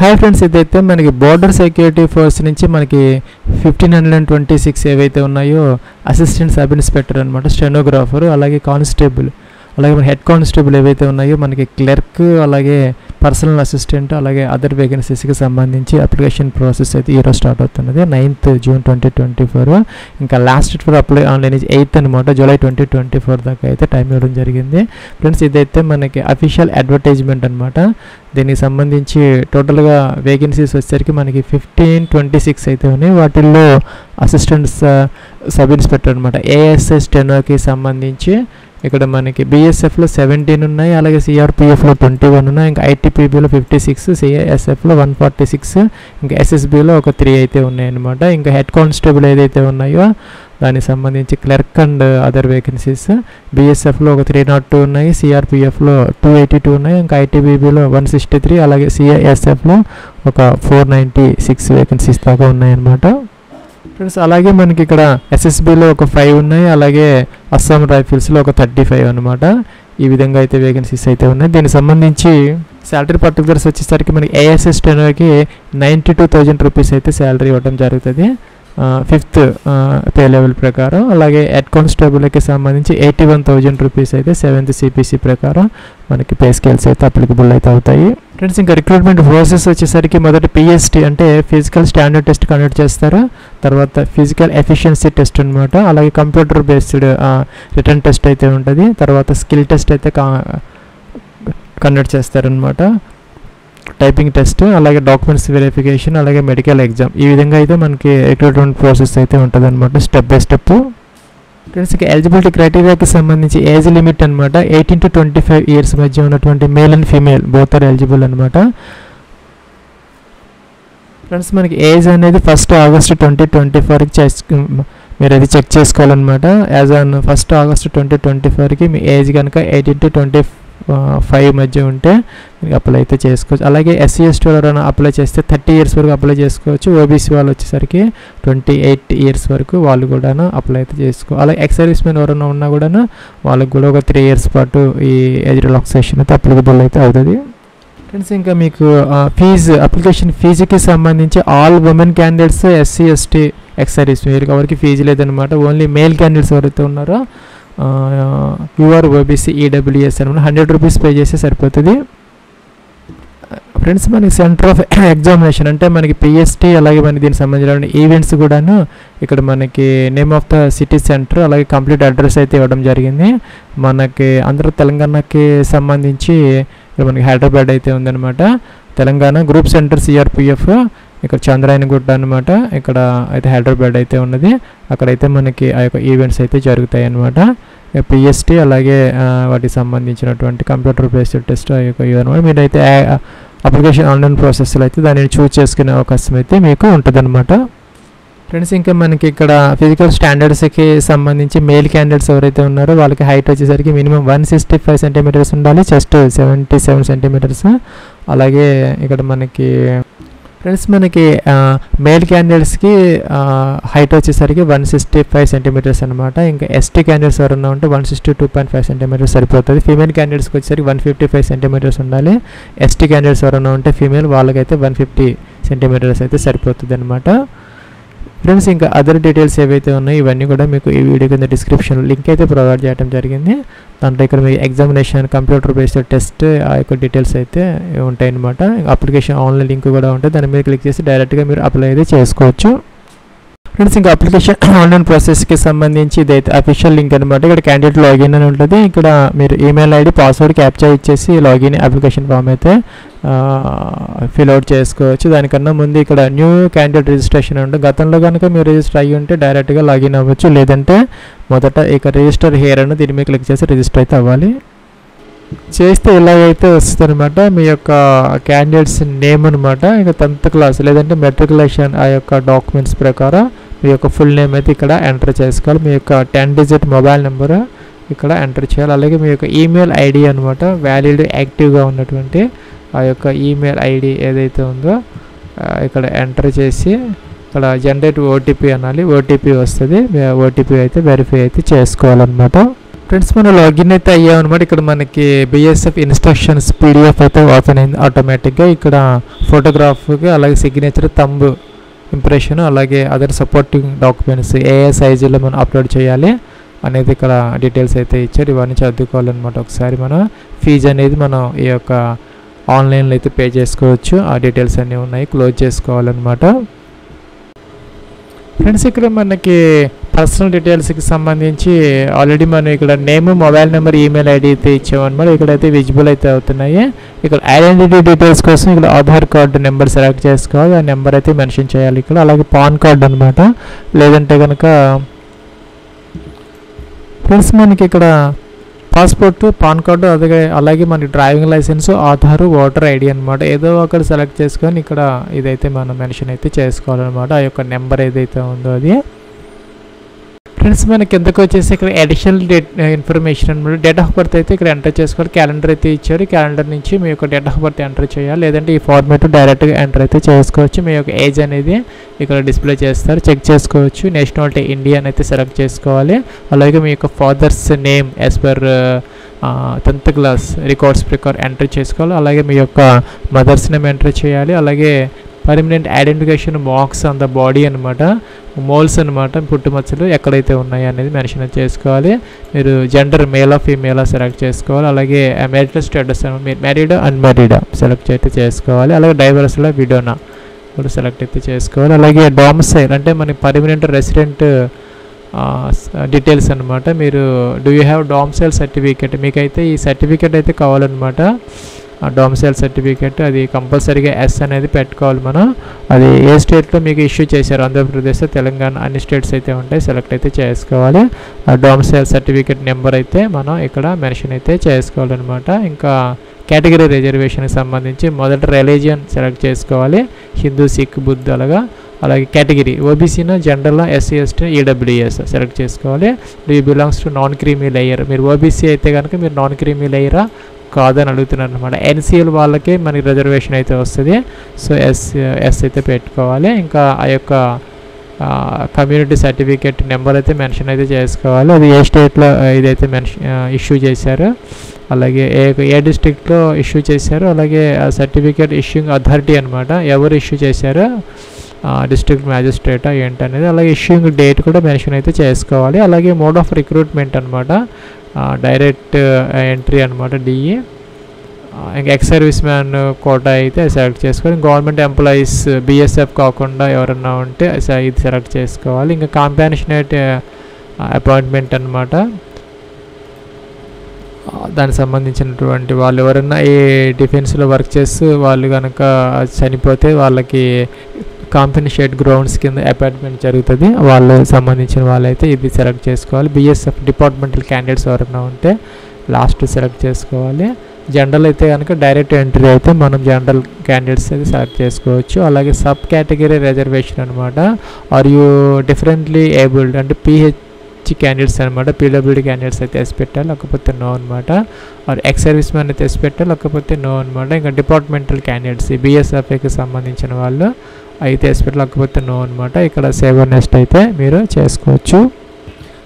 Hi friends, ఇదైతే మనకి border security force నుంచి మనకి 1526 ఏవైతే ఉన్నాయో అసిస్టెంట్ సబ్ ఇన్స్పెక్టర్ అనమాట, స్టెనోగ్రాఫర్, అలాగే కానిస్టేబుల్, అలాగే మన హెడ్ కానిస్టేబుల్ ఏవైతే ఉన్నాయో మనకి క్లర్క్, అలాగే పర్సనల్ అసిస్టెంట్, అలాగే అదర్ వేకెన్సీస్కి సంబంధించి అప్లికేషన్ ప్రాసెస్ అయితే ఈరోజు స్టార్ట్ అవుతున్నది 9th June 2024. ఇంకా last date for apply online 8th అనమాట, July 2024 దాకా అయితే టైం ఇవ్వడం జరిగింది. ఫ్రెండ్స్, ఇదైతే మనకి అఫీషియల్ అడ్వర్టైజ్మెంట్ అనమాట. దీనికి సంబంధించి టోటల్గా వేకెన్సీస్ వచ్చేసరికి మనకి 1526 అయితే ఉన్నాయి. వాటిల్లో అసిస్టెంట్స్ సబ్ ఇన్స్పెక్టర్ అనమాట, ఏఎస్ఐ స్టెనోకి సంబంధించి ఇక్కడ మనకి బీఎస్ఎఫ్లో 17 ఉన్నాయి, అలాగే సిఆర్పిఎఫ్లో 21 ఉన్నాయి, ఇంకా ఐటీపీబీలో 56, సిఐఎస్ఎఫ్లో 146, ఇంకా ఎస్ఎస్బీలో ఒక 3 అయితే ఉన్నాయన్నమాట. ఇంకా హెడ్ కానిస్టేబుల్ ఏదైతే ఉన్నాయో దానికి సంబంధించి క్లర్క్ అండ్ అదర్ వేకెన్సీస్ బీఎస్ఎఫ్లో ఒక 302 ఉన్నాయి, సిఆర్పిఎఫ్లో 282 ఉన్నాయి, ఇంకా ఐటీబీబీలో 163, అలాగే సిఐఎస్ఎఫ్లో ఒక 496 వేకెన్సీస్ దాకా ఉన్నాయన్నమాట. ఫ్రెండ్స్, అలాగే మనకి ఇక్కడ ఎస్ఎస్బీలో ఒక 5 ఉన్నాయి, అలాగే అస్సాం రైఫిల్స్లో ఒక 35 అనమాట. ఈ విధంగా అయితే వేకెన్సీస్ అయితే ఉన్నాయి. దీనికి సంబంధించి శాలరీ పర్టికులర్స్ వచ్చేసరికి మనకి ఏఎస్ఎస్ టెనోకి 92,000 రూపీస్ అయితే శాలరీ ఇవ్వడం జరుగుతుంది 5th పే లెవెల్ ప్రకారం. అలాగే హెడ్ కానిస్టేబుల్కి సంబంధించి 81,000 రూపీస్ అయితే 7th సిపిసి ప్రకారం మనకి పే స్కేల్స్ అయితే అప్లికబుల్ అయితే అవుతాయి. ఫ్రెండ్స్, ఇంకా రిక్రూట్మెంట్ ప్రాసెస్ వచ్చేసరికి మొదట పిఎస్టీ అంటే ఫిజికల్ స్టాండర్డ్ టెస్ట్ కండక్ట్ చేస్తారు, తర్వాత ఫిజికల్ ఎఫిషియన్సీ టెస్ట్ అనమాట, అలాగే కంప్యూటర్ బేస్డ్ రిటర్న్ టెస్ట్ అయితే ఉంటుంది, తర్వాత స్కిల్ టెస్ట్ అయితే కండక్ట్ చేస్తారనమాట, టైపింగ్ టెస్ట్, అలాగే డాక్యుమెంట్స్ వెరిఫికేషన్, అలాగే మెడికల్ ఎగ్జామ్. ఈ విధంగా అయితే మనకి రిక్రూట్మెంట్ ప్రాసెస్ అయితే ఉంటుంది అనమాట, స్టెప్ బై స్టెప్. ఫ్రెండ్స్, ఇక ఎలిజిబిలిటీ క్రైటీరియాకి సంబంధించి ఏజ్ లిమిట్ అనమాట 18 to 25 ఇయర్స్ మధ్య ఉన్నటువంటి male and female both are eligible అనమాట. ఫ్రెండ్స్, మనకి ఏజ్ అనేది 1st August 2024కి మీరు అది చెక్ చేసుకోవాలన్నమాట. యాజ్ ఆన్ 1st August 2024కి మీ ఏజ్ కనుక 18 to 25 మధ్య ఉంటే మీకు అప్లై అయితే చేసుకోవచ్చు. అలాగే ఎస్సీ ఎస్టీ ఎవరైనా అప్లై చేస్తే 30 ఇయర్స్ వరకు అప్లై చేసుకోవచ్చు. ఓబీసీ వాళ్ళు వచ్చేసరికి 28 ఇయర్స్ వరకు వాళ్ళు కూడా అప్లై అయితే చేసుకోవచ్చు. అలాగే ఎక్స్ సర్వీస్ మెన్ ఎవరైనా ఉన్నా కూడా వాళ్ళకి కూడా ఒక 3 ఇయర్స్ పాటు ఈ ఏజ్ రిలాక్సేషన్ అయితే అప్లికబుల్ అయితే అవుతుంది. ఫ్రెండ్స్, ఇంకా మీకు అప్లికేషన్ ఫీజుకి సంబంధించి all women candidates, SC ST ex service వీరికి ఎవరికి ఫీజు లేదనమాట. ఓన్లీ మేల్ క్యాండిడేట్స్ ఎవరైతే ఉన్నారో యూఆర్ ఓబీసీ ఈడబ్ల్యూఎస్ అనమాట 100 రూపీస్ పే చేస్తే సరిపోతుంది. ఫ్రెండ్స్, మనకి సెంటర్ ఆఫ్ ఎగ్జామినేషన్ అంటే మనకి పిఎస్టీ, అలాగే మనకి దీనికి సంబంధించిన ఈవెంట్స్ కూడాను ఇక్కడ మనకి name of the city centre, అలాగే కంప్లీట్ అడ్రస్ అయితే ఇవ్వడం జరిగింది. మనకి ఆంధ్ర తెలంగాణకి సంబంధించి ఇక్కడ మనకి హైదరాబాద్ అయితే ఉందన్నమాట. తెలంగాణ గ్రూప్ సెంటర్ సిఆర్పిఎఫ్ ఇక్కడ చంద్రాయనగుట్ట అనమాట, ఇక్కడ అయితే హైదరాబాద్ అయితే ఉన్నది. అక్కడైతే మనకి ఆ యొక్క ఈవెంట్స్ అయితే జరుగుతాయి అన్నమాట. పిఎస్టీ, అలాగే వాటికి సంబంధించినటువంటి కంప్యూటర్ బేస్డ్ టెస్ట్ ఆ యొక్క ఇదనమాట. మీరైతే అప్లికేషన్ ఆన్లైన్ ప్రాసెస్లో అయితే దానిని చూస్ చేసుకునే అవకాశం అయితే మీకు ఉంటుందన్నమాట. ఫ్రెండ్స్, ఇంకా మనకి ఇక్కడ ఫిజికల్ స్టాండర్డ్స్కి సంబంధించి మేల్ క్యాండిడేట్స్ ఎవరైతే ఉన్నారో వాళ్ళకి హైట్ వచ్చేసరికి మినిమం 165 సెంటీమీటర్స్ ఉండాలి, చెస్ట్ 77 సెంటీమీటర్స్. అలాగే ఇక్కడ మనకి ఫ్రెండ్స్ మనకి మేల్ క్యాండిడేట్స్కి హైట్ వచ్చేసరికి 165 సెంటీమీటర్స్ అనమాట. ఇంకా ఎస్టీ క్యాండిడేట్స్ ఎవరన్నా ఉంటే 162.5 సెంటీమీటర్స్ సరిపోతుంది. ఫీమేల్ క్యాండిడేట్స్కి వచ్చేసరికి 155 సెంటీమీటర్స్ ఉండాలి. ఎస్టీ క్యాండిడేట్స్ ఎవరన్నా ఉంటే ఫీమేల్ వాళ్ళకైతే 150 సెంటీమీటర్స్ అయితే సరిపోతుంది అనమాట. ఫ్రెండ్స్, ఇంకా అదర్ డీటెయిల్స్ ఏవైతే ఉన్నాయో ఇవన్నీ కూడా మీకు ఈ వీడియో కింద డిస్క్రిప్షన్ లింక్ అయితే ప్రొవైడ్ చేయడం జరిగింది. దాంట్లో ఇక్కడ మీకు ఎగ్జామినేషన్, కంప్యూటర్ బేస్డ్ టెస్ట్ ఆ యొక్క డీటెయిల్స్ అయితే ఉంటాయన్నమాట. అప్లికేషన్ ఆన్లైన్ లింక్ కూడా ఉంటుంది, దాని మీద క్లిక్ చేసి డైరెక్ట్గా మీరు అప్లై అయితే చేసుకోవచ్చు. ఫ్రెండ్స్, ఇంకా అప్లికేషన్ ఆన్లైన్ ప్రాసెస్కి సంబంధించి ఇదైతే అఫీషియల్ లింక్ అనమాట. ఇక్కడ క్యాండిడేట్ లాగిన్ అని ఉంటుంది. ఇక్కడ మీరు ఈమెయిల్ ఐడి, పాస్వర్డ్ క్యాప్చర్ ఇచ్చేసి లాగిన్ అప్లికేషన్ ఫామ్ అయితే ఫిల్ అవుట్ చేసుకోవచ్చు. దానికన్నా ముందు ఇక్కడ న్యూ క్యాండిడేట్ రిజిస్ట్రేషన్ ఉంటుంది. గతంలో కనుక మీరు రిజిస్టర్ అయ్యి ఉంటే డైరెక్ట్గా లాగిన్ అవ్వచ్చు, లేదంటే మొదట ఇక రిజిస్టర్ హియర్ అని దీని మీద క్లిక్ చేసి రిజిస్టర్ అయితే అవ్వాలి. చేస్తే ఇలాగైతే వస్తుంది అనమాట. మీ యొక్క క్యాండిడేట్స్ నేమ్ అనమాట, ఇక 10th క్లాస్ లేదంటే మెట్రికులేషన్ ఆ యొక్క డాక్యుమెంట్స్ ప్రకారం మీ యొక్క ఫుల్ నేమ్ అయితే ఇక్కడ ఎంటర్ చేసుకోవాలి. మీ యొక్క 10 డిజిట్ మొబైల్ నెంబర్ ఇక్కడ ఎంటర్ చేయాలి. అలాగే మీ యొక్క ఈమెయిల్ ఐడి అనమాట, వ్యాలిడ్ యాక్టివ్గా ఉన్నటువంటి ఆ యొక్క ఈమెయిల్ ఐడి ఏదైతే ఉందో ఇక్కడ ఎంటర్ చేసి ఇక్కడ జనరేట్ ఓటీపీ అనాలి. ఓటీపీ వస్తుంది, ఓటీపీ అయితే వెరిఫై అయితే చేసుకోవాలన్నమాట. ఫ్రెండ్స్ మనం లాగిన్ అయితే అయ్యామన్నమాట. ఇక్కడ మనకి బిఎస్ఎఫ్ ఇన్స్ట్రక్షన్స్ పీడిఎఫ్ అయితే ఓపెన్ అయింది ఆటోమేటిక్గా. ఇక్కడ ఫోటోగ్రాఫ్కి అలాగే సిగ్నేచర్, థంబ్ ఇంప్రెషన్, అలాగే అదర్ సపోర్టింగ్ డాక్యుమెంట్స్ ఏ సైజులో మనం అప్లోడ్ చేయాలి అనేది ఇక్కడ డీటెయిల్స్ అయితే ఇచ్చారు. ఇవన్నీ చదువుకోవాలన్నమాట. ఒకసారి మనం ఫీజు అనేది మనం ఈ యొక్క ఆన్లైన్లో అయితే పే చేసుకోవచ్చు. ఆ డీటెయిల్స్ అన్నీ ఉన్నాయి. క్లోజ్ చేసుకోవాలన్నమాట. ఫ్రెండ్స్ ఇక్కడ మనకి పర్సనల్ డీటెయిల్స్కి సంబంధించి ఆల్రెడీ మనం ఇక్కడ name, mobile number, email ID అయితే ఇచ్చామన్నమాట. ఇక్కడైతే విజిబుల్ అయితే అవుతున్నాయి. ఇక్కడ ఐడెంటిటీ డీటెయిల్స్ కోసం ఇక్కడ ఆధార్ కార్డు నెంబర్ సెలెక్ట్ చేసుకోవాలి. ఆ నెంబర్ అయితే మెన్షన్ చేయాలి ఇక్కడ. అలాగే పాన్ కార్డు అనమాట. లేదంటే కనుక ఫ్రెండ్స్ మనకి ఇక్కడ పాస్పోర్ట్, పాన్ కార్డు, అలాగే మనకి driving licence, Aadhaar, voter ID అనమాట. ఏదో ఒకటి సెలెక్ట్ చేసుకొని ఇక్కడ ఇదైతే మనం మెన్షన్ అయితే చేసుకోవాలన్నమాట. ఆ యొక్క నెంబర్ ఏదైతే ఉందో అది. ఫ్రెండ్స్ మనకి కిందకు వచ్చేసి ఇక్కడ అడిషనల్ ఇన్ఫర్మేషన్ అనమాట. డేట్ ఆఫ్ బర్త్ అయితే ఇక్కడ ఎంటర్ చేసుకోవాలి. క్యాలెండర్ అయితే ఇచ్చారు. క్యాలెండర్ నుంచి మీ యొక్క డేట్ ఆఫ్ బర్త్ ఎంటర్ చేయాలి. లేదంటే ఈ ఫార్మేట్ డైరెక్ట్గా ఎంటర్ అయితే చేసుకోవచ్చు. మీ యొక్క ఏజ్ అనేది ఇక్కడ డిస్ప్లే చేస్తారు, చెక్ చేసుకోవచ్చు. నేషనాలిటీ ఇండియన్ అయితే సెలెక్ట్ చేసుకోవాలి. అలాగే మీ యొక్క father's name as per 10th class records ప్రకారం ఎంటర్ చేసుకోవాలి. అలాగే మీ యొక్క మదర్స్ నేమ్ ఎంటర్ చేయాలి. అలాగే permanent identification marks on the body అనమాట, మోల్స్ అనమాట, పుట్టుమచ్చలు ఎక్కడైతే ఉన్నాయి అనేది మెన్షన్ చేసుకోవాలి. మీరు జెండర్ మేలా ఫీమేలా సెలెక్ట్ చేసుకోవాలి. అలాగే మ్యారిటల్ స్టేటస్ మీరు మ్యారీడా అన్మ్యారీడా సెలెక్ట్ అయితే చేసుకోవాలి. అలాగే డైవర్స్లో విడోనా కూడా సెలెక్ట్ అయితే చేసుకోవాలి. అలాగే డొమిసైల్ అంటే మనకి పర్మనెంట్ రెసిడెంట్ డీటెయిల్స్ అనమాట. మీరు do you have domicile certificate, మీకైతే ఈ సర్టిఫికేట్ అయితే కావాలన్నమాట. డొమిసైల్ సర్టిఫికేట్ అది కంపల్సరీగా ఎస్ అనేది పెట్టుకోవాలి మనం. అది ఏ స్టేట్లో మీకు ఇష్యూ చేశారు, ఆంధ్రప్రదేశ్, తెలంగాణ, అన్ని స్టేట్స్ అయితే ఉంటాయి, సెలెక్ట్ అయితే చేసుకోవాలి. ఆ డొమిసైల్ సర్టిఫికేట్ నెంబర్ అయితే మనం ఇక్కడ మెన్షన్ అయితే చేసుకోవాలన్నమాట. ఇంకా కేటగిరీ రిజర్వేషన్కి సంబంధించి మొదట రిలీజియన్ సెలెక్ట్ చేసుకోవాలి. హిందూ, సిక్, బుద్ధ అలాగే కేటగిరీ ఓబీసీనా, జనరల్నా, ఎస్సీ, ఎస్టీ, ఈడబ్ల్యూఎస్ సెలెక్ట్ చేసుకోవాలి. Do belongs to non creamy layer, మీరు ఓబీసీ అయితే కనుక మీరు నాన్ క్రీమీ లేయరా కాదని అడుగుతున్నారు అనమాట. ఎన్సీఎల్ వాళ్ళకి మనకి రిజర్వేషన్ అయితే వస్తుంది. సో ఎస్ అయితే పెట్టుకోవాలి. ఇంకా ఆ యొక్క కమ్యూనిటీ సర్టిఫికేట్ నెంబర్ అయితే మెన్షన్ అయితే చేసుకోవాలి. అది ఏ స్టేట్లో ఇదైతే ఇష్యూ చేశారు, అలాగే ఏ డిస్ట్రిక్ట్లో ఇష్యూ చేశారు, అలాగే సర్టిఫికేట్ ఇష్యూయింగ్ అథారిటీ అనమాట, ఎవరు ఇష్యూ చేశారు, డిస్ట్రిక్ట్ మ్యాజిస్ట్రేటా ఏంటనేది, అలాగే ఇష్యూయింగ్ డేట్ కూడా మెన్షన్ అయితే చేసుకోవాలి. అలాగే మోడ్ ఆఫ్ రిక్రూట్మెంట్ అనమాట, డైరెక్ట్ ఎంట్రీ అనమాట, డిఈ. ఇంకా ఎక్స్ సర్వీస్ మ్యాన్ కోటా అయితే సెలెక్ట్ చేసుకోవాలి. గవర్నమెంట్ ఎంప్లాయీస్ బిఎస్ఎఫ్ కాకుండా ఎవరన్నా ఉంటే ఇది సెలెక్ట్ చేసుకోవాలి. ఇంకా కాంపాషనేట్ అపాయింట్మెంట్ అనమాట, దానికి సంబంధించినటువంటి వాళ్ళు ఎవరైనా ఏ డిఫెన్స్లో వర్క్ చేస్తూ వాళ్ళు కనుక చనిపోతే వాళ్ళకి కాంపెన్సేట్ గ్రౌండ్స్ కింద అపాయింట్మెంట్ జరుగుతుంది. వాళ్ళకి సంబంధించిన వాళ్ళైతే ఇది సెలెక్ట్ చేసుకోవాలి. బిఎస్ఎఫ్ డిపార్ట్మెంటల్ క్యాండిడేట్స్ ఎవరైనా ఉంటే లాస్ట్ సెలెక్ట్ చేసుకోవాలి. జనరల్ అయితే కనుక డైరెక్ట్ ఎంట్రీ అయితే మనం జనరల్ క్యాండిడేట్స్ అయితే సెలెక్ట్ చేసుకోవచ్చు. అలాగే సబ్ కేటగిరీ రిజర్వేషన్ అనమాట, ఆర్ యూ డిఫరెంట్లీ ఏబుల్డ్ అంటే క్యాండిడేట్స్ అనమాట, పీడబ్ల్యూడీ క్యాండిడేట్స్ అయితే ఎస్ పెట్టాలి, లేకపోతే నో అనమాట. ఆర్ ఎక్స్ సర్వీస్ మ్యాన్ అయితే ఎస్ పెట్టాలి, లేకపోతే నో అనమాట. ఇంకా డిపార్ట్మెంటల్ క్యాండిడేట్స్ బిఎస్ఎఫ్కి సంబంధించిన వాళ్ళు అయితే ఎస్ పెట్టాలి, లేకపోతే నో అనమాట. ఇక్కడ సేవ్ నెక్స్ట్ అయితే మీరు చేసుకోవచ్చు.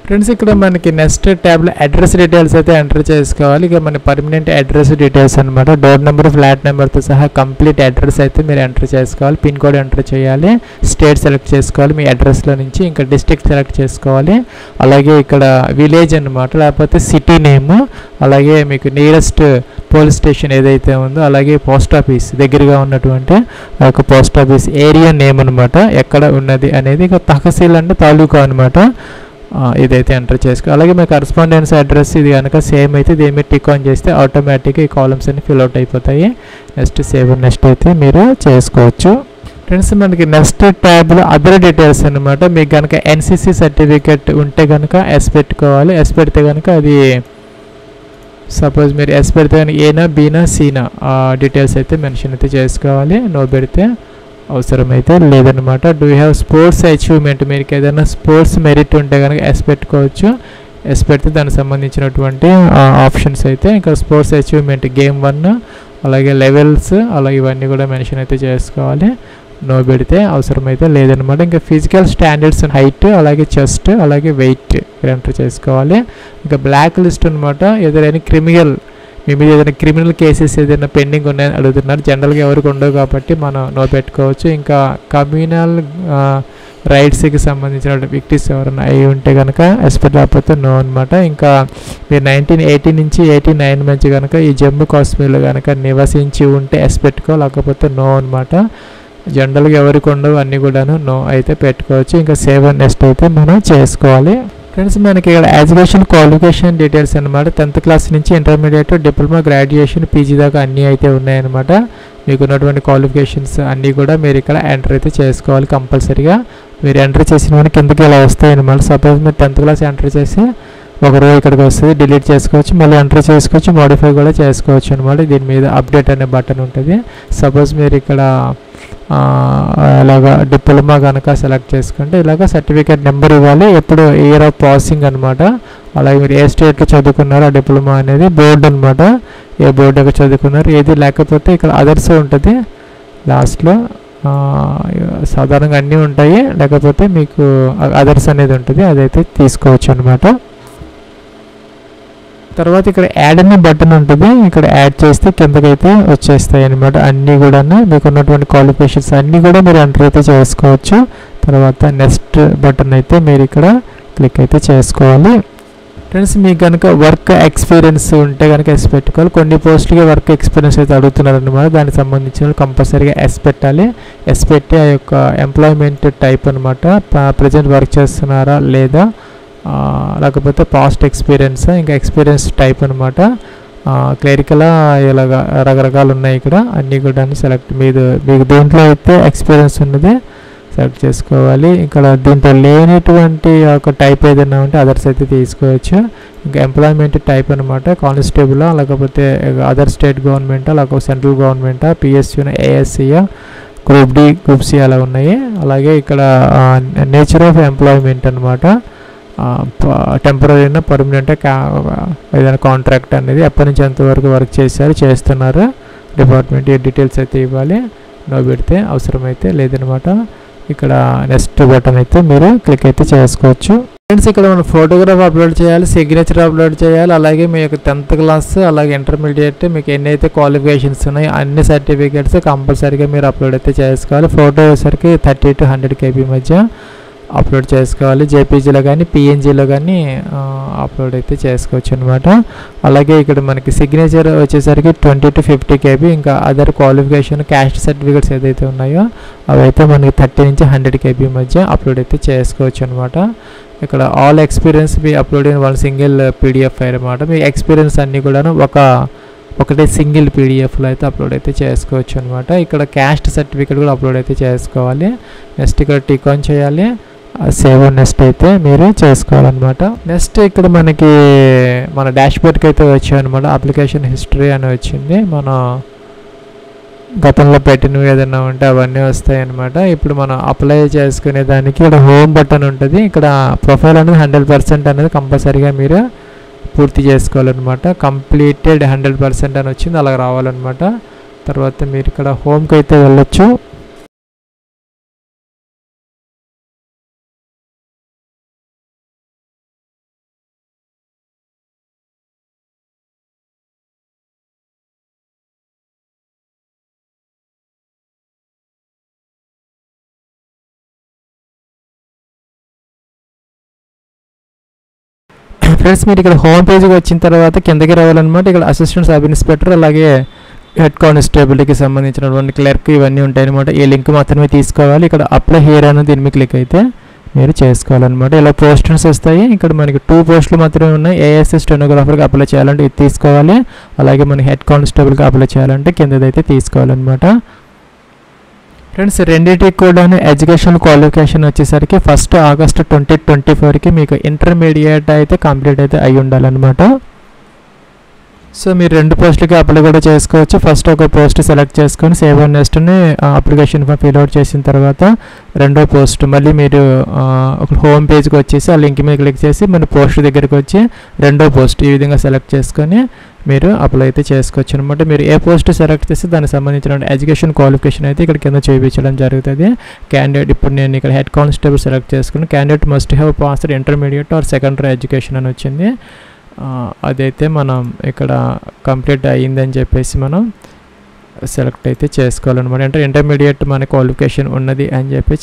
ఫ్రెండ్స్ ఇక్కడ మనకి నెక్స్ట్ ట్యాబ్లో అడ్రస్ డీటెయిల్స్ అయితే ఎంటర్ చేసుకోవాలి. ఇక మన పర్మనెంట్ అడ్రస్ డీటెయిల్స్ అనమాట, డోర్ నెంబర్, ఫ్లాట్ నెంబర్తో సహా కంప్లీట్ అడ్రస్ అయితే మీరు ఎంటర్ చేసుకోవాలి. పిన్ కోడ్ ఎంటర్ చేయాలి, స్టేట్ సెలెక్ట్ చేసుకోవాలి మీ అడ్రస్లో నుంచి, ఇంకా డిస్ట్రిక్ట్ సెలెక్ట్ చేసుకోవాలి. అలాగే ఇక్కడ విలేజ్ అనమాట, లేకపోతే సిటీ నేమ్, అలాగే మీకు నియరెస్ట్ పోలీస్ స్టేషన్ ఏదైతే ఉందో, అలాగే పోస్ట్ ఆఫీస్ దగ్గరగా ఉన్నటువంటి ఆ యొక్క పోస్ట్ ఆఫీస్ ఏరియా నేమ్ అనమాట, ఎక్కడ ఉన్నది అనేది. ఇక తహసీల్ అంటే తాలూకా అనమాట, ఇదైతే ఎంటర్ చేసుకో. అలాగే మీ కరస్పాండెన్స్ అడ్రస్ ఇది కనుక సేమ్ అయితే దీని మీద టిక్ ఆన్ చేస్తే ఆటోమేటిక్గా ఈ కాలమ్స్ అన్ని ఫిల్ అవుట్ అయిపోతాయి. నెక్స్ట్ సేవ్ నెక్స్ట్ అయితే మీరు చేసుకోవచ్చు. ఫ్రెండ్స్ మనకి నెక్స్ట్ ట్యాబ్లో అదర్ డీటెయిల్స్ అనమాట, మీకు కనుక ఎన్సీసీ సర్టిఫికేట్ ఉంటే కనుక ఎస్ పెట్టుకోవాలి. ఎస్ పెడితే కనుక అది సపోజ్ మీరు ఎస్ పెడితే కనుక ఏనా, బీనా, సీనా డీటెయిల్స్ అయితే మెన్షన్ అయితే చేసుకోవాలి. నో పెడితే అవసరమైతే లేదనమాట. Do you have sports achievement, మీకు ఏదైనా స్పోర్ట్స్ మెరిట్ ఉంటే కనుక ఎస్ పెట్టుకోవచ్చు. ఎస్ పెడితే దానికి సంబంధించినటువంటి ఆప్షన్స్ అయితే ఇంకా స్పోర్ట్స్ అచీవ్మెంట్ గేమ్ 1, అలాగే లెవెల్స్, అలాగే ఇవన్నీ కూడా మెన్షన్ అయితే చేసుకోవాలి. నో పెడితే అవసరమైతే లేదనమాట. ఇంకా ఫిజికల్ స్టాండర్డ్స్ హైట్ అలాగే చెస్ట్ అలాగే వెయిట్ ఎంటర్ చేసుకోవాలి. ఇంకా బ్లాక్ లిస్ట్ అనమాట. ఏదైనా క్రిమినల్ మీ మీద ఏదైనా క్రిమినల్ కేసెస్ ఏదైనా పెండింగ్ ఉన్నాయని అడుగుతున్నారు. జనరల్గా ఎవరికి ఉండవు కాబట్టి మనం నో పెట్టుకోవచ్చు. ఇంకా కమ్యూనల్ రైట్స్కి సంబంధించిన విక్టిమ్స్ ఎవరైనా అయి ఉంటే కనుక ఎస్పెక్ట్ లేకపోతే నో అనమాట. ఇంకా మీరు 1980 నుంచి 89 మధ్య కనుక ఈ జమ్మూ కాశ్మీర్లో కనుక నివసించి ఉంటే ఎస్ పెట్టుకో, లేకపోతే నో అనమాట. జనరల్గా ఎవరికి ఉండవు అన్నీ కూడాను నో అయితే పెట్టుకోవచ్చు. ఇంకా సేవ్ అండ్ నెక్స్ట్ అయితే మనం చేసుకోవాలి. ఫ్రెండ్స్ మనకి ఇక్కడ ఎడ్యుకేషన్ క్వాలిఫికేషన్ డీటెయిల్స్ అనమాట. 10th క్లాస్ నుంచి ఇంటర్మీడియట్, డిప్లొమా, గ్రాడ్యుయేషన్, పీజీ దాకా అన్నీ అయితే ఉన్నాయన్నమాట. మీకు ఉన్నటువంటి క్వాలిఫికేషన్స్ అన్నీ కూడా మీరు ఇక్కడ ఎంటర్ అయితే చేసుకోవాలి కంపల్సరీగా. మీరు ఎంటర్ చేసిన కిందకి ఇలా వస్తాయి అనమాట. సపోజ్ మీరు 10th క్లాస్ ఎంటర్ చేసి ఒకరోజు ఇక్కడికి వస్తుంది, డిలీట్ చేసుకోవచ్చు, మళ్ళీ ఎంటర్ చేసుకోవచ్చు, మోడిఫై కూడా చేసుకోవచ్చు అనమాట. దీని మీద అప్డేట్ అనే బటన్ ఉంటుంది. సపోజ్ మీరు ఇక్కడ ఇలాగా డిప్లొమా కనుక సెలెక్ట్ చేసుకుంటే ఇలాగ సర్టిఫికేట్ నెంబర్ ఇవ్వాలి, ఎప్పుడు ఇయర్ ఆఫ్ పాసింగ్ అనమాట. అలాగే మీరు ఏ స్టేట్లో చదువుకున్నారో ఆ డిప్లొమా అనేది, బోర్డు అనమాట, ఏ బోర్డు యొక్క చదువుకున్నారు ఏది, లేకపోతే ఇక్కడ అదర్స్ ఉంటుంది లాస్ట్లో. సాధారణంగా అన్నీ ఉంటాయి, లేకపోతే మీకు అదర్స్ అనేది ఉంటుంది, అదైతే తీసుకోవచ్చు అనమాట. తర్వాత ఇక్కడ యాడ్ అనే బటన్ ఉంటుంది. ఇక్కడ యాడ్ చేస్తే కిందకైతే వచ్చేస్తాయి అనమాట. అన్నీ కూడా మీకు ఉన్నటువంటి క్వాలిఫికేషన్స్ అన్నీ కూడా మీరు ఎంటర్ అయితే చేసుకోవచ్చు. తర్వాత నెక్స్ట్ బటన్ అయితే మీరు ఇక్కడ క్లిక్ అయితే చేసుకోవాలి. ఫ్రెండ్స్ మీకు కనుక వర్క్ ఎక్స్పీరియన్స్ ఉంటే కనుక ఎస్ పెట్టుకోవాలి. కొన్ని పోస్టులకి వర్క్ ఎక్స్పీరియన్స్ అయితే అడుగుతున్నారు అనమాట. దానికి సంబంధించిన కంపల్సరీగా ఎస్ పెట్టాలి. ఎస్ పెట్టి ఆ యొక్క ఎంప్లాయ్మెంట్ టైప్ అనమాట, ప్రజెంట్ వర్క్ చేస్తున్నారా లేదా, లేకపోతే పాస్ట్ ఎక్స్పీరియన్స్, ఇంకా ఎక్స్పీరియన్స్ టైప్ అనమాట. క్లరికలా ఇలాగ రకరకాలు ఉన్నాయి ఇక్కడ, అన్నీ కూడా సెలెక్ట్ మీకు దేంట్లో అయితే ఎక్స్పీరియన్స్ ఉన్నది సెలెక్ట్ చేసుకోవాలి. ఇక్కడ దీంట్లో లేనటువంటి ఒక టైప్ ఏదైనా ఉంటే అదర్స్ అయితే తీసుకోవచ్చు. ఇంకా ఎంప్లాయ్మెంట్ టైప్ అనమాట, కానిస్టేబులా, లేకపోతే అదర్ స్టేట్ గవర్నమెంటా, లేకపోతే సెంట్రల్ గవర్నమెంటా, పిఎస్యూనా, ఏఎస్సీయా, గ్రూప్ డి, గ్రూప్ సి అలా ఉన్నాయి. అలాగే ఇక్కడ నేచర్ ఆఫ్ ఎంప్లాయ్మెంట్ అనమాట, టెంపరీనా పర్మనెంట్ ఏదైనా కాంట్రాక్ట్ అనేది, ఎప్పటి నుంచి ఎంతవరకు వర్క్ చేస్తున్నారు, డిపార్ట్మెంట్ ఈ డీటెయిల్స్ అయితే ఇవ్వాలి. నో పెడితే అవసరమైతే లేదనమాట. ఇక్కడ నెక్స్ట్ బటన్ అయితే మీరు క్లిక్ అయితే చేసుకోవచ్చు. ఫ్రెండ్స్ ఇక్కడ మనం ఫోటోగ్రాఫ్ అప్లోడ్ చేయాలి, సిగ్నేచర్ అప్లోడ్ చేయాలి, అలాగే మీ యొక్క 10th క్లాస్ అలాగే ఇంటర్మీడియట్ మీకు ఎన్ని అయితే క్వాలిఫికేషన్స్ ఉన్నాయో అన్ని సర్టిఫికేట్స్ కంపల్సరీగా మీరు అప్లోడ్ అయితే చేసుకోవాలి. ఫోటో వచ్చేసరికి 30 to 100 KB మధ్య అప్లోడ్ చేసుకోవాలి. జేపీజీలో కానీ పిఎన్జీలో కానీ అప్లోడ్ అయితే చేసుకోవచ్చు అనమాట. అలాగే ఇక్కడ మనకి సిగ్నేచర్ వచ్చేసరికి 20 to 50 KB. ఇంకా అదర్ క్వాలిఫికేషన్ క్యాస్ట్ సర్టిఫికేట్స్ ఏదైతే ఉన్నాయో అవైతే మనకి 30 నుంచి 100 KB మధ్య అప్లోడ్ అయితే చేసుకోవచ్చు అనమాట. ఇక్కడ ఆల్ ఎక్స్పీరియన్స్ మీ అప్లోడ్ అయిన 1 సింగిల్ PDF ఫైల్ అనమాట. మీ ఎక్స్పీరియన్స్ అన్నీ కూడాను ఒకటే సింగిల్ PDFలో అయితే అప్లోడ్ అయితే చేసుకోవచ్చు అనమాట. ఇక్కడ క్యాస్ట్ సర్టిఫికేట్ కూడా అప్లోడ్ అయితే చేసుకోవాలి. నెక్స్ట్ ఇక్కడ టిక్ ఆన్ చేయాలి, సేవ్ నెక్స్ట్ అయితే మీరు చేసుకోవాలన్నమాట. నెక్స్ట్ ఇక్కడ మనకి మన డాష్బోర్డ్కి అయితే వచ్చాయి అనమాట. అప్లికేషన్ హిస్టరీ అని వచ్చింది, మన గతంలో పెట్టినవి ఏదైనా ఉంటే అవన్నీ వస్తాయి అనమాట. ఇప్పుడు మనం అప్లై చేసుకునే దానికి ఇక్కడ హోమ్ బటన్ ఉంటుంది. ఇక్కడ ప్రొఫైల్ అనేది 100% అనేది కంపల్సరీగా మీరు పూర్తి చేసుకోవాలన్నమాట. కంప్లీటెడ్ 100% అని వచ్చింది, అలా రావాలన్నమాట. తర్వాత మీరు ఇక్కడ హోమ్కి అయితే వెళ్ళొచ్చు. ఫ్రెండ్స్ మీరు ఇక్కడ హోమ్ పేజ్కి వచ్చిన తర్వాత కిందకి రావాలన్నమాట. ఇక్కడ అసిస్టెంట్ సబ్ ఇన్స్పెక్టర్ అలాగే హెడ్ కానిస్టేబుల్కి సంబంధించినటువంటి క్లర్క్ ఇవన్నీ ఉంటాయన్నమాట. ఈ లింక్ మాత్రమే తీసుకోవాలి. ఇక్కడ అప్లై హియర్ అని దీని మీద క్లిక్ అయితే మీరు చేసుకోవాలన్నమాట. ఇలా పోస్టర్స్ వస్తాయి. ఇక్కడ మనకి 2 పోస్టులు మాత్రమే ఉన్నాయి. ఏఎస్ఎస్ స్టెనోగ్రాఫర్కి అప్లై చేయాలంటే ఇది తీసుకోవాలి. అలాగే మన హెడ్ కానిస్టేబుల్కి అప్లై చేయాలంటే కిందదైతే తీసుకోవాలన్నమాట. ఫ్రెండ్స్ రెండింటికి కూడా ఎడ్యుకేషన్ క్వాలిఫికేషన్ వచ్చేసరికి 1st August 2024కి మీకు ఇంటర్మీడియట్ అయితే కంప్లీట్ అయితే అయి ఉండాలన్నమాట. సో మీరు 2 పోస్టులకి అప్లై కూడా చేసుకోవచ్చు. ఫస్ట్ ఒక పోస్ట్ సెలెక్ట్ చేసుకొని సేవ్ అండ్ నెక్స్ట్ని అప్లికేషన్ ఫామ్ ఫిల్అవుట్ చేసిన తర్వాత రెండో పోస్ట్ మళ్ళీ మీరు ఒక హోమ్ పేజ్కి వచ్చేసి ఆ లింక్ మీద క్లిక్ చేసి మన పోస్ట్ దగ్గరికి వచ్చి రెండో పోస్ట్ ఈ విధంగా సెలెక్ట్ చేసుకొని మీరు అప్లై అయితే చేసుకోవచ్చు అనమాట. మీరు ఏ పోస్ట్ సెలెక్ట్ చేస్తే దానికి సంబంధించిన ఎడ్యుకేషన్ క్వాలిఫికేషన్ అయితే ఇక్కడ కింద చూపించడం జరుగుతుంది. క్యాండిడేట్ ఇప్పుడు నేను ఇక్కడ హెడ్ కానిస్టేబుల్ సెలెక్ట్ చేసుకుని candidate must have passed intermediate or secondary education అని వచ్చింది. అదైతే మనం ఇక్కడ కంప్లీట్ అయ్యిందని చెప్పేసి మనం సెలెక్ట్ అయితే చేసుకోవాలన్నమాట. అంటే ఇంటర్మీడియట్ మన క్వాలిఫికేషన్ ఉన్నది అని చెప్పి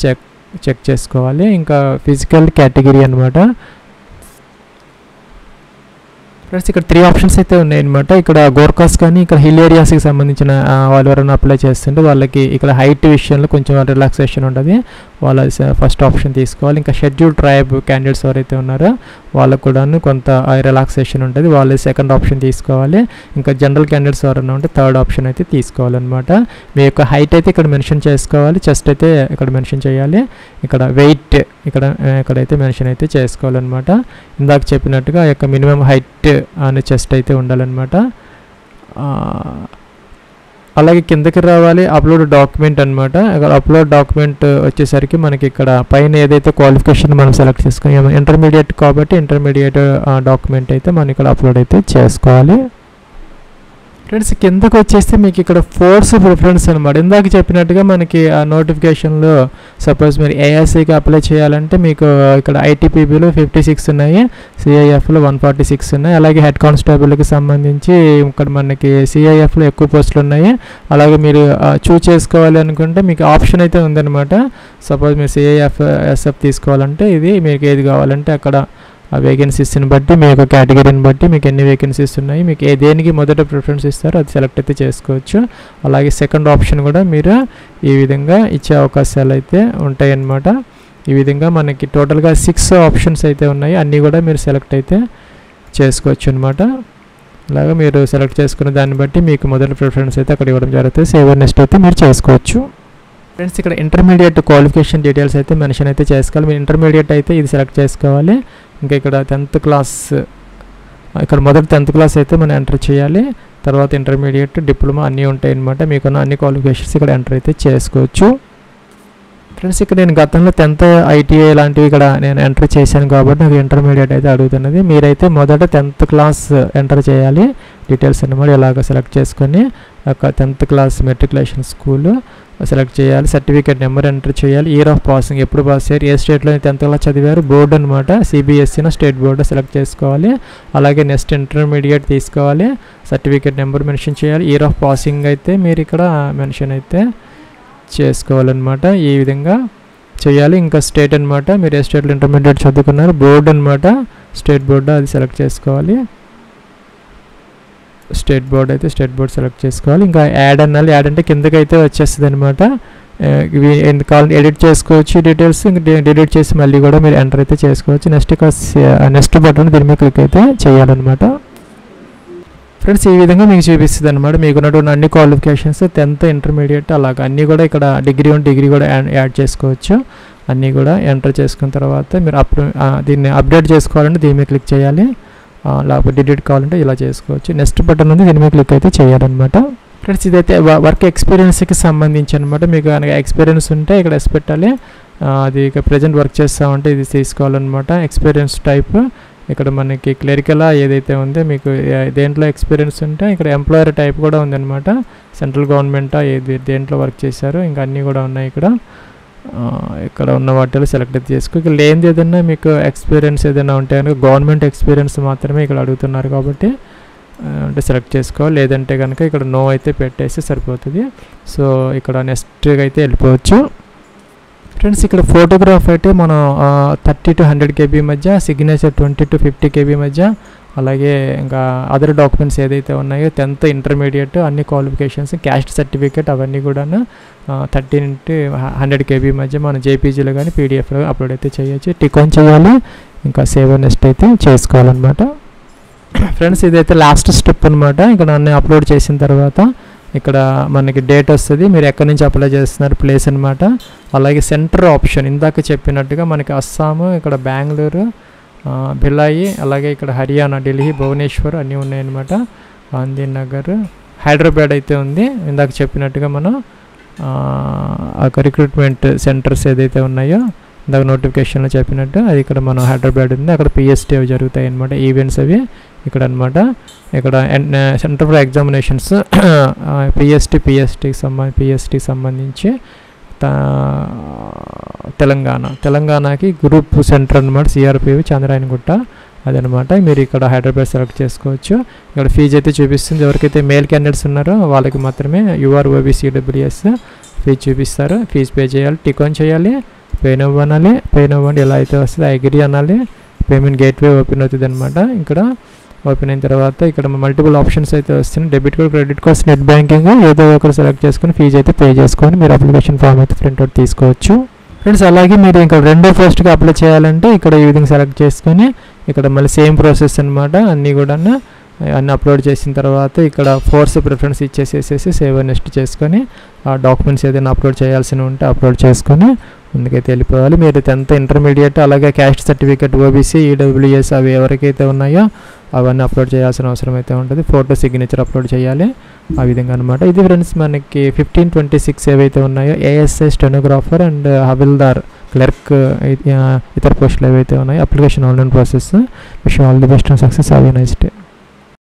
చెక్ చేసుకోవాలి. ఇంకా ఫిజికల్ కేటగిరీ అనమాట. ఫ్రెండ్స్ ఇక్కడ 3 ఆప్షన్స్ అయితే ఉన్నాయన్నమాట. ఇక్కడ గోర్ఖాస్ కానీ ఇక్కడ హిల్ ఏరియాస్కి సంబంధించిన వాళ్ళు ఎవరైనా అప్లై చేస్తుంటే వాళ్ళకి ఇక్కడ హైట్ విషయంలో కొంచెం రిలాక్సేషన్ ఉంటుంది, వాళ్ళ ఫస్ట్ ఆప్షన్ తీసుకోవాలి. ఇంకా షెడ్యూల్ ట్రైబ్ క్యాండిడేట్స్ ఎవరైతే ఉన్నారో వాళ్ళకు కూడా కొంత రిలాక్సేషన్ ఉంటుంది, వాళ్ళు సెకండ్ ఆప్షన్ తీసుకోవాలి. ఇంకా జనరల్ క్యాండిడేట్స్ ఎవరైనా ఉంటే థర్డ్ ఆప్షన్ అయితే తీసుకోవాలన్నమాట. మీ యొక్క హైట్ అయితే ఇక్కడ మెన్షన్ చేసుకోవాలి, చెస్ట్ అయితే ఇక్కడ మెన్షన్ చేయాలి, ఇక్కడ వెయిట్ ఇక్కడైతే మెన్షన్ అయితే చేసుకోవాలన్నమాట. ఇందాక చెప్పినట్టుగా ఆ యొక్క మినిమం హైట్ అనే చెస్ట్ అయితే ఉండాలన్నమాట. అలాగే కిందకి రావాలి అప్లోడ్ డాక్యుమెంట్ అనమాట. ఇక్కడ అప్లోడ్ డాక్యుమెంట్ వచ్చేసరికి మనకి ఇక్కడ పైన ఏదైతే క్వాలిఫికేషన్ మనం సెలెక్ట్ చేసుకున్నామో ఇంటర్మీడియట్ కాబట్టి ఇంటర్మీడియట్ డాక్యుమెంట్ అయితే మనం ఇక్కడ అప్లోడ్ అయితే చేసుకోవాలి. ఫ్రెండ్స్ కిందకు వచ్చేస్తే మీకు ఇక్కడ ఫోర్స్ ప్రిఫరెన్స్ అనమాట. ఇందాక చెప్పినట్టుగా మనకి ఆ నోటిఫికేషన్లో సపోజ్ మీరు ఏఎస్ఐకి అప్లై చేయాలంటే మీకు ఇక్కడ ఐటీపీబీలో 56 ఉన్నాయి, సిఐఎఫ్లో 146 ఉన్నాయి. అలాగే హెడ్ కానిస్టేబుల్కి సంబంధించి ఇక్కడ మనకి సిఐఎఫ్లో ఎక్కువ పోస్టులు ఉన్నాయి. అలాగే మీరు చూస్ చేసుకోవాలి అనుకుంటే మీకు ఆప్షన్ అయితే ఉందన్నమాట. సపోజ్ మీరు సిఐఎఫ్ఎస్ఎఫ్ తీసుకోవాలంటే ఇది మీకు ఏది కావాలంటే అక్కడ ఆ వేకెన్సీస్ని బట్టి మీ యొక్క కేటగిరీని బట్టి మీకు ఎన్ని వేకెన్సీస్ ఉన్నాయి, మీకు దేనికి మొదట ప్రిఫరెన్స్ ఇస్తారో అది సెలెక్ట్ అయితే చేసుకోవచ్చు. అలాగే సెకండ్ ఆప్షన్ కూడా మీరు ఈ విధంగా ఇచ్చే అవకాశాలు అయితే ఉంటాయన్నమాట. ఈ విధంగా మనకి టోటల్గా 6 ఆప్షన్స్ అయితే ఉన్నాయి, అన్నీ కూడా మీరు సెలెక్ట్ అయితే చేసుకోవచ్చు అనమాట. అలాగే మీరు సెలెక్ట్ చేసుకున్న దాన్ని బట్టి మీకు మొదటి ప్రిఫరెన్స్ అయితే అక్కడ ఇవ్వడం జరుగుతుంది. సేవ్ నెక్స్ట్ అయితే మీరు చేసుకోవచ్చు. ఫ్రెండ్స్ ఇక్కడ ఇంటర్మీడియట్ క్వాలిఫికేషన్ డీటెయిల్స్ అయితే మెన్షన్ అయితే చేసుకోవాలి. మీరు ఇంటర్మీడియట్ అయితే ఇది సెలెక్ట్ చేసుకోవాలి. ఇంకా ఇక్కడ 10th క్లాస్ ఇక్కడ మొదటి 10th క్లాస్ అయితే మనం ఎంటర్ చేయాలి. తర్వాత ఇంటర్మీడియట్ డిప్లొమా అన్నీ ఉంటాయి అన్నమాట. మీకున్న అన్ని క్వాలిఫికేషన్స్ ఇక్కడ ఎంటర్ అయితే చేసుకోవచ్చు. ఫ్రెండ్స్ ఇక్కడ నేను గతంలో 10th ఐటీఐ లాంటివి ఇక్కడ నేను ఎంటర్ చేశాను కాబట్టి నాకు ఇంటర్మీడియట్ అయితే అడుగుతున్నది. మీరైతే మొదట 10th క్లాస్ ఎంటర్ చేయాలి డీటెయిల్స్ అన్నమాట. ఇలాగ సెలెక్ట్ చేసుకొని ఒక 10th class matriculation school select చేయాలి, సర్టిఫికేట్ నెంబర్ ఎంటర్ చేయాలి, ఇయర్ ఆఫ్ పాసింగ్ ఎప్పుడు పాస్ అయ్యారు, ఏ స్టేట్లో 10th క్లాస్ చదివారు, బోర్డు అనమాట సిబిఎస్ఈనా స్టేట్ బోర్డు సెలెక్ట్ చేసుకోవాలి. అలాగే నెక్స్ట్ ఇంటర్మీడియట్ తీసుకోవాలి, సర్టిఫికేట్ నెంబర్ మెన్షన్ చేయాలి, ఇయర్ ఆఫ్ పాసింగ్ అయితే మీరు ఇక్కడ మెన్షన్ అయితే చేసుకోవాలన్నమాట. ఈ విధంగా చేయాలి. ఇంకా స్టేట్ అనమాట, మీరు ఏ స్టేట్లో ఇంటర్మీడియట్ చదువుకున్నారు, బోర్డు అనమాట స్టేట్ బోర్డు అది సెలెక్ట్ చేసుకోవాలి. స్టేట్ బోర్డ్ అయితే స్టేట్ బోర్డ్ సెలెక్ట్ చేసుకోవాలి. ఇంకా యాడ్ అనాలి, యాడ్ అంటే కిందకి అయితే వచ్చేస్తుంది అనమాట. ఇవి ఎందుకు కావాలంటే ఎడిట్ చేసుకోవచ్చు డీటెయిల్స్, ఇంకా డిలీట్ చేసి మళ్ళీ కూడా మీరు ఎంటర్ అయితే చేసుకోవచ్చు. నెక్స్ట్ బటన్ దీని మీద క్లిక్ అయితే చేయాలన్నమాట. ఫ్రెండ్స్ ఈ విధంగా మీకు చూపిస్తుంది అనమాట. మీకు ఉన్నటువంటి అన్ని క్వాలిఫికేషన్స్ 10th ఇంటర్మీడియట్ అలాగా అన్నీ కూడా ఇక్కడ డిగ్రీ కూడా యాడ్ చేసుకోవచ్చు. అన్నీ కూడా ఎంటర్ చేసుకున్న తర్వాత మీరు దీన్ని అప్డేట్ చేసుకోవాలంటే దీని మీద క్లిక్ చేయాలి, లేకపోతే డిలీట్ కావాలంటే ఇలా చేసుకోవచ్చు. నెక్స్ట్ బటన్ ఉంది దీని మీద క్లిక్ అయితే చేయాలన్నమాట. ఫ్రెండ్స్ ఇదైతే వర్క్ ఎక్స్పీరియన్స్కి సంబంధించి అనమాట. మీకు కనుక ఎక్స్పీరియన్స్ ఉంటే ఇక్కడ ఎస్ పెట్టాలి, అది ఇక ప్రజెంట్ వర్క్ చేస్తామంటే ఇది తీసుకోవాలన్నమాట. ఎక్స్పీరియన్స్ టైప్ ఇక్కడ మనకి క్లరికల్ ఏదైతే ఉందో మీకు దేంట్లో ఎక్స్పీరియన్స్ ఉంటే ఇక్కడ ఎంప్లాయర్ టైప్ కూడా ఉందన్నమాట. సెంట్రల్ గవర్నమెంటా దేంట్లో వర్క్ చేశారు ఇంకా అన్నీ కూడా ఉన్నాయి ఇక్కడ ఉన్న వాటిలో సెలెక్ట్ అయితే చేసుకో. ఇక్కడ లేనిది ఏదైనా మీకు ఎక్స్పీరియన్స్ ఏదైనా ఉంటే కనుక గవర్నమెంట్ ఎక్స్పీరియన్స్ మాత్రమే ఇక్కడ అడుగుతున్నారు కాబట్టి అంటే సెలెక్ట్ చేసుకోవాలి. లేదంటే కనుక ఇక్కడ నో అయితే పెట్టేసి సరిపోతుంది. సో ఇక్కడ నెక్స్ట్గా అయితే వెళ్ళిపోవచ్చు. ఫ్రెండ్స్ ఇక్కడ ఫోటోగ్రాఫ్ అయితే మనం 30 to 100 KB మధ్య, సిగ్నేచర్ 20 to 50 KB మధ్య, అలాగే ఇంకా అదర్ డాక్యుమెంట్స్ ఏదైతే ఉన్నాయో 10th ఇంటర్మీడియట్ అన్ని క్వాలిఫికేషన్స్, క్యాస్ట్ సర్టిఫికేట్ అవన్నీ కూడా 13 to 100 KB మధ్య మన జేపీజీలో కానీ పీడిఎఫ్లో అప్లోడ్ అయితే చేయొచ్చు. టిక్ ఆన్ చేయాలి, ఇంకా సేవ్ నెక్స్ట్ అయితే చేసుకోవాలన్నమాట. ఫ్రెండ్స్ ఇదైతే లాస్ట్ స్టెప్ అనమాట. ఇక్కడ అన్నీ అప్లోడ్ చేసిన తర్వాత ఇక్కడ మనకి డేట్ వస్తుంది, మీరు ఎక్కడి నుంచి అప్లై చేస్తున్నారు ప్లేస్ అనమాట. అలాగే సెంటర్ ఆప్షన్ ఇందాక చెప్పినట్టుగా మనకి అస్సాము, ఇక్కడ బెంగళూరు, భిలాయి, అలాగే ఇక్కడ హర్యానా, ఢిల్లీ, భువనేశ్వర్ అన్నీ ఉన్నాయన్నమాట. గాంధీనగర్ హైదరాబాద్ అయితే ఉంది. ఇందాక చెప్పినట్టుగా మనం రిక్రూట్మెంట్ సెంటర్స్ ఏదైతే ఉన్నాయో ఇందాక నోటిఫికేషన్లో చెప్పినట్టు అది ఇక్కడ మన హైదరాబాద్ ఉంది. అక్కడ పిఎస్టీ అవి జరుగుతాయి అనమాట, ఈవెంట్స్ అవి ఇక్కడ అనమాట. ఇక్కడ సెంటర్ ఫర్ ఎగ్జామినేషన్స్ పిఎస్టీకి సంబంధించి తెలంగాణకి గ్రూప్ సెంటర్ అనమాట, సిఆర్పివి చంద్రాయనగుట్ట అదనమాట. మీరు ఇక్కడ హైదరాబాద్ సెలెక్ట్ చేసుకోవచ్చు. ఇక్కడ ఫీజు అయితే చూపిస్తుంది. ఎవరికైతే మేల్ క్యాండిడేట్స్ ఉన్నారో వాళ్ళకి మాత్రమే యూఆర్ ఓబీసీ ఈడబ్ల్యూఎస్ ఫీజు చూపిస్తారు. ఫీజు పే చేయాలి, టిక్ ఆన్ చేయాలి, పే నవ్ అనాలి. పే నవ్ అంటే ఎలా అయితే వస్తుంది అగ్రీ అనాలి. పేమెంట్ గేట్వే ఓపెన్ అవుతుంది అనమాట. ఇక్కడ ఓపెన్ అయిన తర్వాత ఇక్కడ మల్టిపుల్ ఆప్షన్స్ అయితే వస్తున్నాయి. Debit card, credit cards, net banking ఏదో ఒకటి సెలెక్ట్ చేసుకుని ఫీజు అయితే పే చేసుకొని మీరు అప్లికేషన్ ఫామ్ అయితే ప్రింట్అవుట్ తీసుకోవచ్చు ఫ్రెండ్స్. అలాగే మీరు ఇంకా రెండో పోస్ట్కి అప్లై చేయాలంటే ఇక్కడ ఈ విధంగా సెలెక్ట్ చేసుకొని ఇక్కడ మళ్ళీ సేమ్ ప్రాసెస్ అనమాట. అన్నీ కూడా అన్నీ అప్లోడ్ చేసిన తర్వాత ఇక్కడ ఫోర్స్ ప్రిఫరెన్స్ ఇచ్చేసేసి సేవ్ నెక్స్ట్ చేసుకొని ఆ డాక్యుమెంట్స్ ఏదైనా అప్లోడ్ చేయాల్సి ఉంటే అప్లోడ్ చేసుకొని ముందుకైతే వెళ్ళిపోవాలి. మీరు 10th ఇంటర్మీడియట్ అలాగే క్యాస్ట్ సర్టిఫికేట్ ఓబీసీ ఈడబ్ల్యూఎస్ అవి ఎవరికైతే ఉన్నాయో అవన్నీ అప్లోడ్ చేయాల్సిన అవసరం అయితే ఉంటుంది. ఫోటో సిగ్నేచర్ అప్లోడ్ చేయాలి ఆ విధంగా అనమాట. ఇది ఫ్రెండ్స్ మనకి 1526 ఏవైతే ఉన్నాయో ASI stenographer and havildar clerk ఇతర పోస్టులు ఏవైతే ఉన్నాయో application online process. Wish all the best and success. Have a nice day.